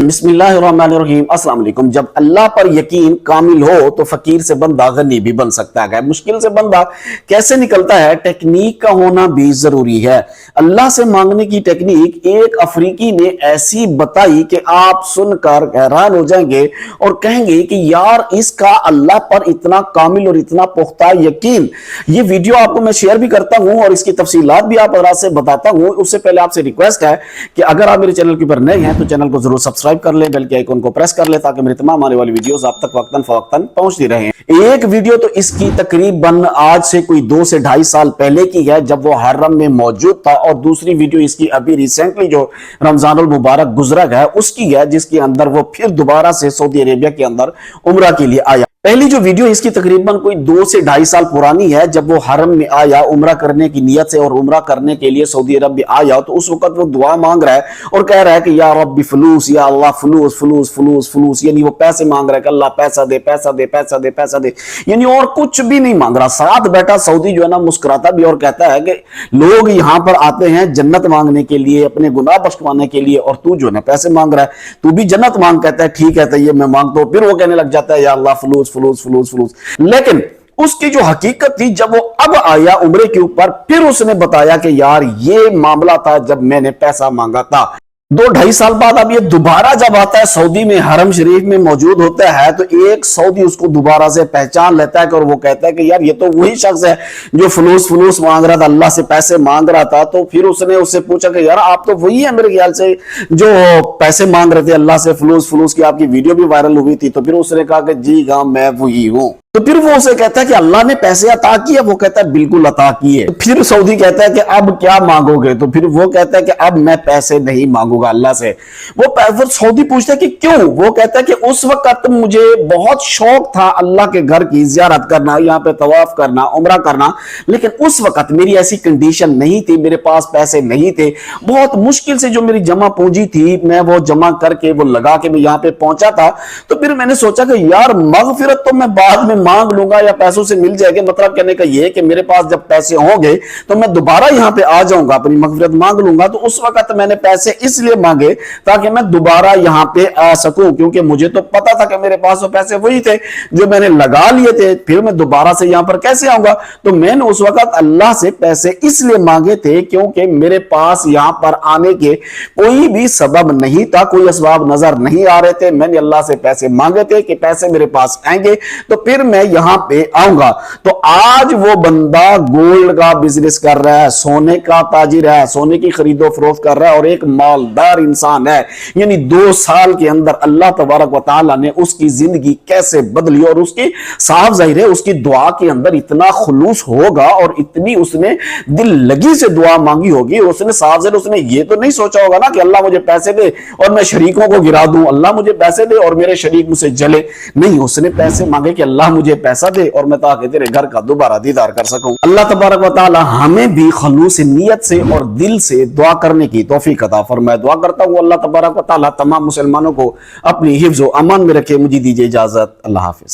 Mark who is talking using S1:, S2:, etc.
S1: بسم اللہ الرحمن الرحیم۔ السلام علیکم۔ جب اللہ پر یقین کامل ہو تو فقیر سے بندہ غنی بھی بن سکتا ہے۔ مشکل سے بندہ کیسے نکلتا ہے؟ ٹیکنیک کا ہونا بھی ضروری ہے۔ اللہ سے مانگنے کی ٹیکنیک ایک افریقی نے ایسی بتائی کہ آپ سن کر حیران ہو جائیں گے اور کہیں گے کہ یار اس کا اللہ پر اتنا کامل اور اتنا پختہ یقین۔ یہ ویڈیو آپ کو میں شیئر بھی کرتا ہوں اور اس کی تفصیلات بھی آپ حضرات سے بتاتا ہوں۔ اس سے پہلے آپ سے ریکویسٹ ہے کہ اگر آپ میرے چینل کے اوپر نئے ہیں تو چینل کو ضرور سبسکرائب کر لیں، بیل کے آئیکن کو پریس کر لیں تاکہ میری تمام آنے والی ویڈیوز آپ تک وقتاً فوقتاً پہنچتی رہیں۔ ایک ویڈیو تو اس کی تقریباً آج سے کوئی 2 سے 2.5 سال پہلے کی ہے جب وہ حرم میں موجود تھا، اور دوسری ویڈیو اس کی ابھی ریسنٹلی جو رمضان المبارک گزرا ہے اس کی ہے، جس کے اندر وہ پھر دوبارہ سے سعودی عربیہ کے اندر عمرہ کے لیے آیا۔ پہلی جو ویڈیو اس کی تقریباً کوئی 2 سے 2.5 سال پرانی ہے جب وہ حرم میں آیا عمرہ کرنے کی نیت سے، اور عمرہ کرنے کے لیے سعودی عرب میں آیا تو اس وقت وہ دعا مانگ رہا ہے اور کہہ رہا ہے کہ یا رب فلوس، یا اللہ فلوس فلوس فلوس فلوس، یعنی وہ پیسے مانگ رہا ہے کہ اللہ پیسہ دے پیسہ دے پیسہ دے پیسہ دے، یعنی اور کچھ بھی نہیں مانگ رہا۔ ساتھ بیٹھا سعودی جو ہے نا مسکراتا بھی اور کہتا ہے کہ لوگ یہاں پر آتے ہیں جنت مانگنے کے لیے، اپنے گناہ بخشوانے کے لیے، اور تو جو ہے نا پیسے مانگ رہا ہے، تو بھی جنت مانگ۔ کہتا ہے ٹھیک ہے تو یہ میں مانگتا ہوں۔ پھر وہ کہنے لگ جاتا ہے یا اللہ فلوس فلوس فلوس فلوس۔ لیکن اس کی جو حقیقت تھی جب وہ اب آیا عمرے کے اوپر، پھر اس نے بتایا کہ یار یہ معاملہ تھا جب میں نے پیسہ مانگا تھا۔ 2-2.5 سال بعد اب یہ دوبارہ جب آتا ہے سعودی میں حرم شریف میں موجود ہوتا ہے تو ایک سعودی اس کو دوبارہ سے پہچان لیتا ہے اور وہ کہتا ہے کہ یار یہ تو وہی شخص ہے جو فلوس فلوس مانگ رہا تھا، اللہ سے پیسے مانگ رہا تھا۔ تو پھر اس نے اس سے پوچھا کہ یار آپ تو وہی ہیں میرے خیال سے جو پیسے مانگ رہے تھے اللہ سے فلوس فلوس کی، آپ کی ویڈیو بھی وائرل ہوئی تھی۔ تو پھر اس نے کہا کہ جی ہاں میں وہی ہوں۔ تو پھر وہ اسے کہتا ہے کہ اللہ نے پیسے عطا کیے؟ وہ کہتا ہے بالکل عطا کیے۔ پھر سعودی کہتا ہے کہ اب کیا مانگو گے؟ تو پھر وہ کہتا ہے کہ اب میں پیسے نہیں مانگوں گا اللہ سے۔ وہ سعودی پوچھتا ہے کہ کیوں؟ وہ کہتا ہے کہ اس وقت مجھے بہت شوق تھا اللہ کے گھر کی زیارت کرنا، یہاں پہ طواف کرنا، عمرہ کرنا، لیکن اس وقت میری ایسی کنڈیشن نہیں تھی، میرے پاس پیسے نہیں تھے، بہت مشکل سے جو میری جمع پونجی تھی میں وہ جمع کر کے وہ لگا کے میں یہاں پہ پہنچا تھا۔ تو پھر میں نے سوچا کہ یار مغفرت تو میں بعد میں مانگ لوں گا یا پیسوں سے مل جائے گا، مطلب کہنے کا یہ ہے کہ میرے پاس جب پیسے ہوں گے تو میں دوبارہ یہاں پہ آ جاؤں گا، اپنی مغفرت مانگ لوں گا۔ تو اس وقت میں نے پیسے اس لیے مانگے تاکہ میں دوبارہ یہاں پہ آ سکوں، کیونکہ مجھے تو پتا تھا کہ میرے پاس وہ پیسے وہی تھے جو میں نے لگا لیے تھے، پھر میں دوبارہ سے یہاں پر کیسے آؤں گا؟ تو میں نے اس وقت اللہ سے پیسے اس لیے مانگے تھے کیونکہ میرے پاس یہاں پر آنے کے کوئی بھی سبب نہیں تھا، کوئی اسباب نظر نہیں آ رہے تھے۔ میں نے اللہ سے پیسے مانگے تھے کہ پیسے میرے پاس آئیں گے تو پھر میں یہاں پہ آؤں گا۔ تو آج وہ بندہ گولڈ کا بزنس کر رہا ہے، سونے کا تاجر ہے، سونے کی خرید و فروخت کر رہا ہے اور ایک مالدار انسان ہے۔ یعنی 2 سال کے اندر اللہ تبارک و تعالیٰ نے اس کی زندگی کیسے بدلی، اور اس کی صاف ظاہر ہے اس کی دعا کے اندر اتنا خلوص ہوگا اور اتنی اس نے دل لگی سے دعا مانگی ہوگی، اس نے صاف ظاہر اس نے یہ تو نہیں سوچا ہوگا نا کہ اللہ مجھے پیسے دے اور میں شریکوں کو گرا دوں، اللہ مجھے پیسے دے اور میرے شریک مجھ سے جلے۔ نہیں، اس نے پیسے مانگے کہ اللہ مجھے پیسہ دے اور میں تاکہ تیرے گھر کا دوبارہ دیدار کر سکوں۔ اللہ تبارک و تعالی ہمیں بھی خلوص نیت سے اور دل سے دعا کرنے کی توفیق عطا فرمائے۔ دعا کرتا ہوں اللہ تبارک و تعالی تمام مسلمانوں کو اپنی حفظ و امان میں رکھے۔ مجھے دیجیے اجازت، اللہ حافظ۔